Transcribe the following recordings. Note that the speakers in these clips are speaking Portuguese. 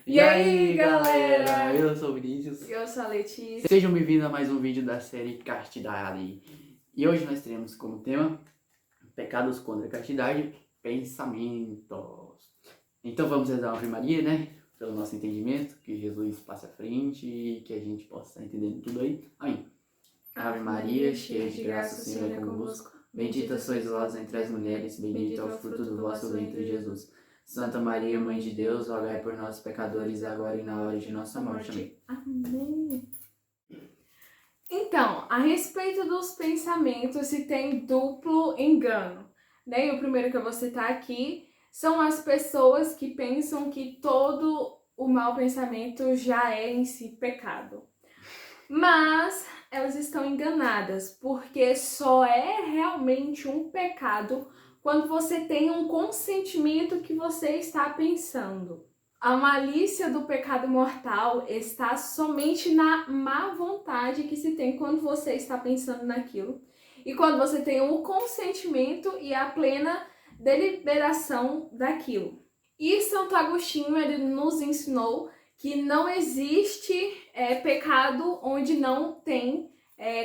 E aí, galera? Eu sou o Vinícius. Eu sou a Letícia. Sejam bem-vindos a mais um vídeo da série Castidade. E hoje nós teremos como tema pecados contra a castidade, pensamentos. Então vamos rezar a Ave Maria, né? Pelo nosso entendimento, que Jesus passe à frente e que a gente possa estar entendendo tudo aí. Amém. Ave Maria, cheia de graça, o Senhor é convosco. Bendita sois vós entre as mulheres, bendito é o fruto do vosso ventre, Jesus. Santa Maria, Mãe de Deus, rogai por nós pecadores, agora e na hora de nossa morte. Amém. Então, a respeito dos pensamentos, se tem duplo engano, né? E o primeiro que eu vou citar aqui são as pessoas que pensam que todo o mau pensamento já é em si pecado. Mas elas estão enganadas, porque só é realmente um pecado quando você tem um consentimento que você está pensando. A malícia do pecado mortal está somente na má vontade que se tem quando você está pensando naquilo. E quando você tem o consentimento e a plena deliberação daquilo. E Santo Agostinho, ele nos ensinou que não existe pecado onde não tem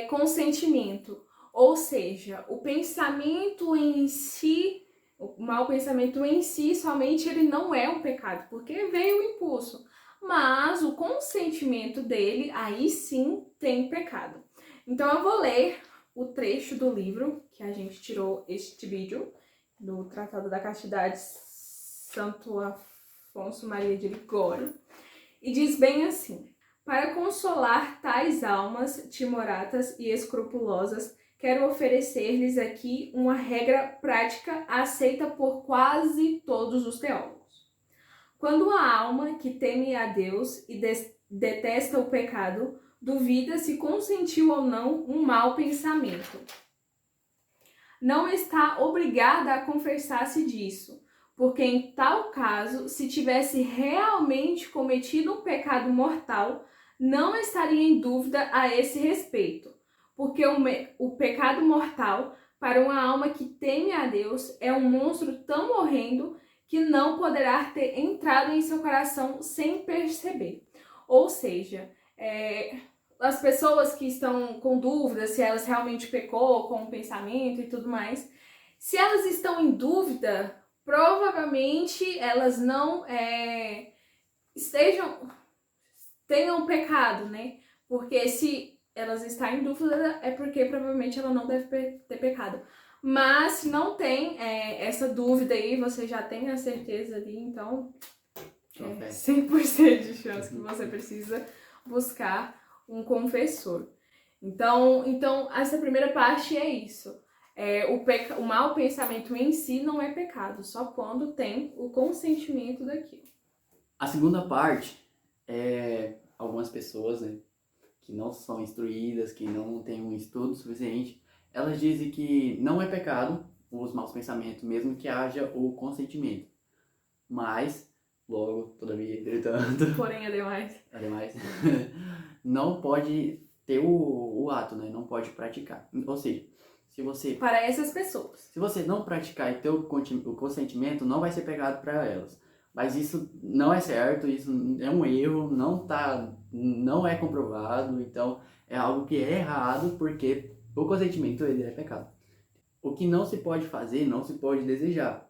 consentimento. Ou seja, o pensamento em si, o mau pensamento em si, somente ele não é um pecado, porque veio o impulso. Mas o consentimento dele, aí sim tem pecado. Então eu vou ler o trecho do livro que a gente tirou este vídeo, do Tratado da Castidade, Santo Afonso Maria de Ligório. E diz bem assim: para consolar tais almas timoratas e escrupulosas, quero oferecer-lhes aqui uma regra prática aceita por quase todos os teólogos. Quando a alma que teme a Deus e detesta o pecado, duvida se consentiu ou não um mau pensamento, não está obrigada a confessar-se disso, porque em tal caso, se tivesse realmente cometido um pecado mortal, não estaria em dúvida a esse respeito, porque o pecado mortal, para uma alma que teme a Deus, é um monstro tão horrendo que não poderá ter entrado em seu coração sem perceber. Ou seja, as pessoas que estão com dúvidas se elas realmente pecou com o pensamento e tudo mais, se elas estão em dúvida, provavelmente elas não tenham pecado, né? Porque se elas estão em dúvida é porque provavelmente ela não deve ter pecado. Mas se não tem essa dúvida aí, você já tem a certeza ali, então 100% de chance que você precisa buscar um confessor. Então essa primeira parte é isso. O mau pensamento em si não é pecado, só quando tem o consentimento daquilo. A segunda parte é algumas pessoas, né, que não são instruídas, que não têm um estudo suficiente, elas dizem que não é pecado os maus pensamentos, mesmo que haja o consentimento. Mas, logo, todavia, entretanto... Porém, ademais. Não pode ter o ato, né? Não pode praticar. Ou seja, se você... Para essas pessoas. Se você não praticar e ter o consentimento, não vai ser pecado para elas. Mas isso não é certo, isso é um erro, não é comprovado, então é algo que é errado, porque o consentimento ele é pecado. O que não se pode fazer, não se pode desejar.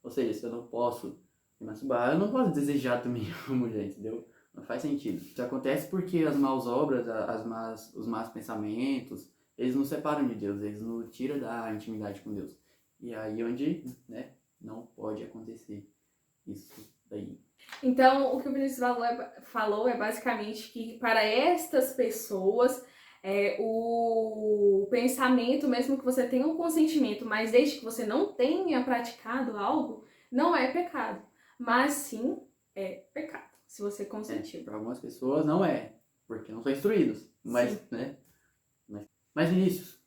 Ou seja, se eu não posso me masturbar, eu não posso desejar também uma mulher, entendeu? Não faz sentido. Isso acontece porque as más obras, os más pensamentos, eles nos separam de Deus, eles nos tiram da intimidade com Deus. E aí onde, né, não pode acontecer isso daí. Então, o que o Vinícius falou é basicamente que para estas pessoas, o pensamento, mesmo que você tenha um consentimento, mas desde que você não tenha praticado algo, não é pecado. Mas sim, é pecado, se você consentiu. Para algumas pessoas não é, porque não são instruídos. Mas, né? Mas Vinícius,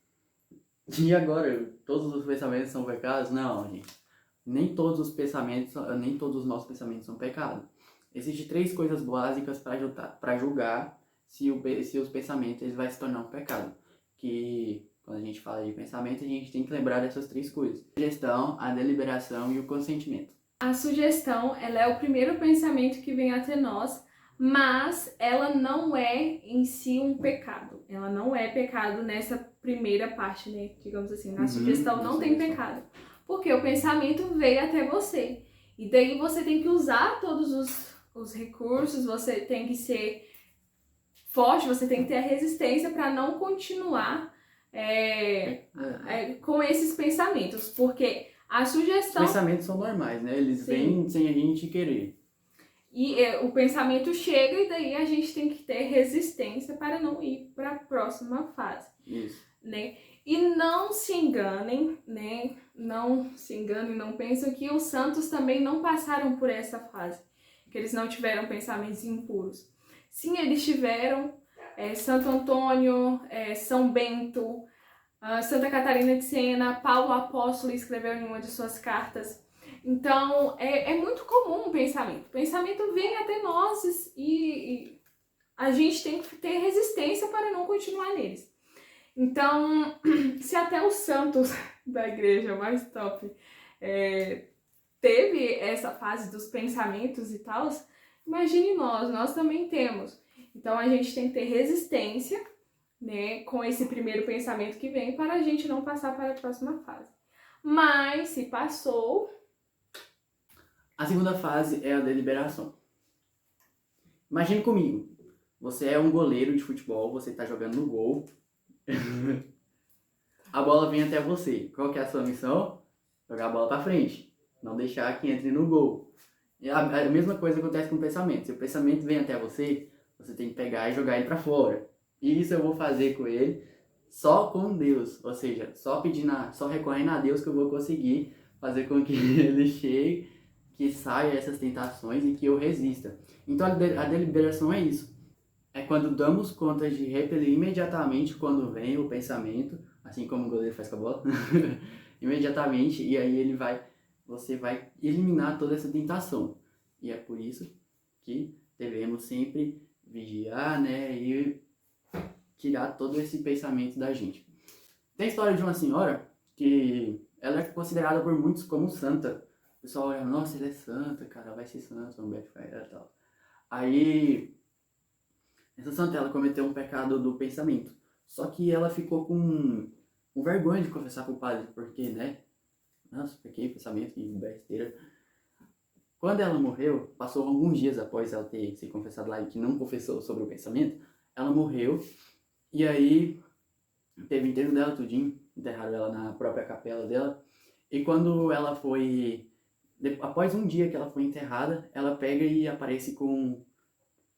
e agora? Todos os pensamentos são pecados? Não, gente. Nem todos os pensamentos, nem todos os maus pensamentos são pecado. Existem 3 coisas básicas para julgar se os pensamentos eles vai se tornar um pecado. Que quando a gente fala de pensamento, a gente tem que lembrar dessas 3 coisas: a sugestão, a deliberação e o consentimento. a sugestão, ela é o primeiro pensamento que vem até nós, mas ela não é em si um pecado. Ela não é pecado nessa primeira parte, né? Digamos assim, na sugestão não tem pecado. Porque o pensamento veio até você. E daí você tem que usar todos os recursos, você tem que ser forte, você tem que ter a resistência para não continuar com esses pensamentos. Porque a sugestão... Os pensamentos são normais, né? Eles vêm sem a gente querer. E o pensamento chega e daí a gente tem que ter resistência para não ir para a próxima fase. Isso. Né? E não se enganem, né? Não se enganem, não pensem que os santos também não passaram por essa fase, que eles não tiveram pensamentos impuros. Sim, eles tiveram. Santo Antônio, São Bento, Santa Catarina de Siena, Paulo Apóstolo escreveu em uma de suas cartas. Então, é muito comum o pensamento. O pensamento vem até nós e a gente tem que ter resistência para não continuar neles. Então, se até os santos da igreja mais top teve essa fase dos pensamentos e tal, imagine nós também temos. Então, a gente tem que ter resistência, né, com esse primeiro pensamento que vem para a gente não passar para a próxima fase. Mas, se passou... A segunda fase é a deliberação. Imagine comigo, você é um goleiro de futebol, você está jogando no gol, a bola vem até você. Qual que é a sua missão? Jogar a bola para frente, não deixar que entre no gol. E a mesma coisa acontece com o pensamento. Se o pensamento vem até você, você tem que pegar e jogar ele para fora. E isso eu vou fazer com ele só com Deus, ou seja, só recorrendo a Deus que eu vou conseguir fazer com que ele chegue, que saia essas tentações e que eu resista. Então a deliberação é isso. É quando damos conta de repelir imediatamente quando vem o pensamento, assim como o goleiro faz com a bola, imediatamente, e aí você vai eliminar toda essa tentação. E é por isso que devemos sempre vigiar, né, e tirar todo esse pensamento da gente. Tem a história de uma senhora que ela é considerada por muitos como santa. O pessoal olha, nossa, ela é santa, cara, vai ser santa, não vai ficar e tal. Aí, essa santa, ela cometeu um pecado do pensamento. Só que ela ficou com vergonha de confessar pro padre, porque, né, nossa, pequei pensamento, que besteira. Quando ela morreu, passou alguns dias após ela ter se confessado lá e que não confessou sobre o pensamento, ela morreu. E aí, teve o enterro dela tudinho, enterraram ela na própria capela dela. E quando ela foi, após um dia que ela foi enterrada, ela pega e aparece com...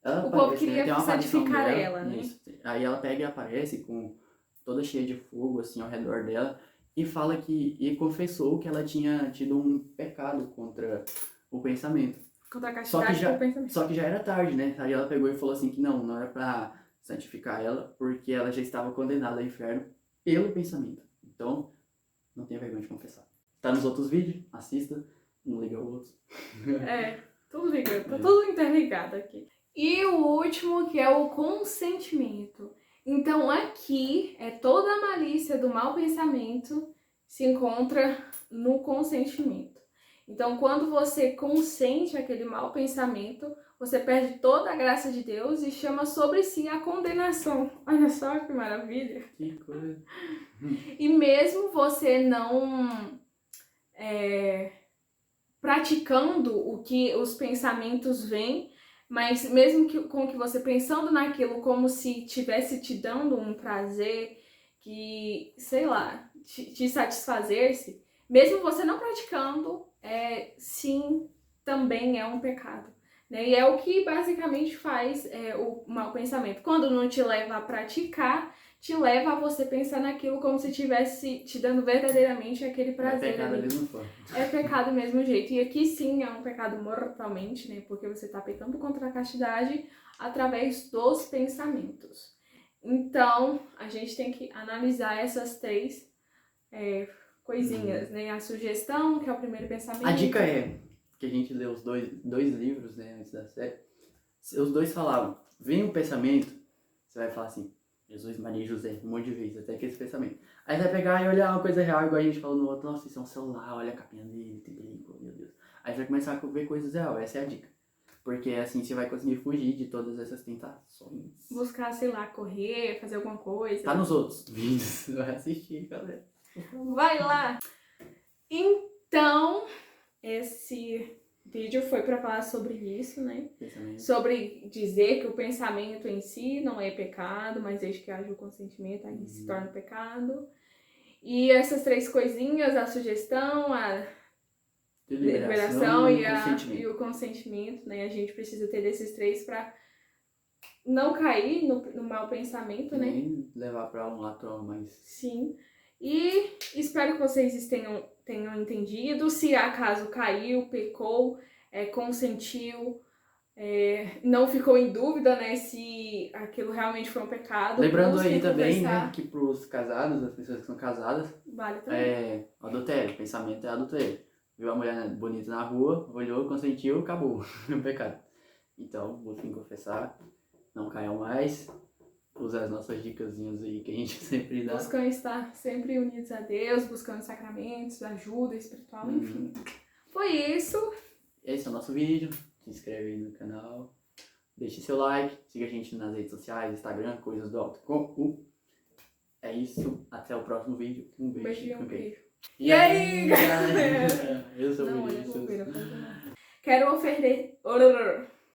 O povo queria santificar ela, né? Isso. Aí ela pega e aparece com toda cheia de fogo, assim, ao redor dela. E fala e confessou que ela tinha tido um pecado contra o pensamento. Contra a castidade com o pensamento. Só que já era tarde, né? Aí ela pegou e falou assim que não era pra santificar ela, porque ela já estava condenada ao inferno pelo pensamento. Então, não tenha vergonha de confessar. Tá nos outros vídeos, assista, não liga ao outro. Tudo ligado, tá tudo interligado aqui. E o último, que é o consentimento. Então, aqui é toda a malícia do mau pensamento se encontra no consentimento. Então, quando você consente aquele mau pensamento, você perde toda a graça de Deus e chama sobre si a condenação. Olha só que maravilha! Que coisa! E mesmo você não praticando o que os pensamentos vêm, mas mesmo com que você pensando naquilo como se estivesse te dando um prazer, que, sei lá, te satisfazer-se, mesmo você não praticando, sim, também é um pecado. Né? E é o que basicamente faz o mau pensamento. Quando não te leva a praticar, te leva a você pensar naquilo como se estivesse te dando verdadeiramente aquele prazer. É pecado ali. da mesma forma. É pecado do mesmo jeito. E aqui sim é um pecado mortalmente, né? Porque você está pecando contra a castidade através dos pensamentos. Então, a gente tem que analisar essas três coisinhas, né? A sugestão, que é o primeiro pensamento. A dica é que a gente lê os dois livros, né, antes da série. Os dois falavam, vem um pensamento, você vai falar assim, Jesus, Maria e José, um monte de vezes, até que esse pensamento. Aí você vai pegar e olhar uma coisa real, igual a gente falou no outro, nossa, isso é um celular, olha a capinha dele, tem película, meu Deus. Aí você vai começar a ver coisas reais, essa é a dica. Porque assim você vai conseguir fugir de todas essas tentações. Buscar, sei lá, correr, fazer alguma coisa. Tá nos outros vídeos, vai assistir, galera. Vai lá! Então, esse vídeo foi para falar sobre isso, né? Pensamento. Sobre dizer que o pensamento em si não é pecado, mas desde que haja o consentimento, aí se torna pecado. E essas 3 coisinhas, a sugestão, a deliberação e o consentimento, né? A gente precisa ter desses 3 para não cair no mau pensamento, né? Nem levar para um lado mais... Sim. E espero que vocês tenham entendido. Se acaso caiu, pecou, consentiu, não ficou em dúvida, né, se aquilo realmente foi um pecado. Lembrando aí também, conversar. né, que pros casados, as pessoas que são casadas, Vale também. adultério, pensamento é adultério. Viu a mulher bonita na rua, olhou, consentiu, acabou, é um pecado. Então, busquem confessar, não caiam mais, usar as nossas dicasinhas aí que a gente sempre dá. Buscam estar sempre unidos a Deus, buscando sacramentos, ajuda espiritual, enfim. Foi isso. Esse é o nosso vídeo, se inscreve aí no canal, deixe seu like, siga a gente nas redes sociais, Instagram, Coisas do Alto com É isso, até o próximo vídeo. Um beijo. Beijinho, beijo. E aí, galera? Eu sou o Não, Vinícius. Quero oferecer...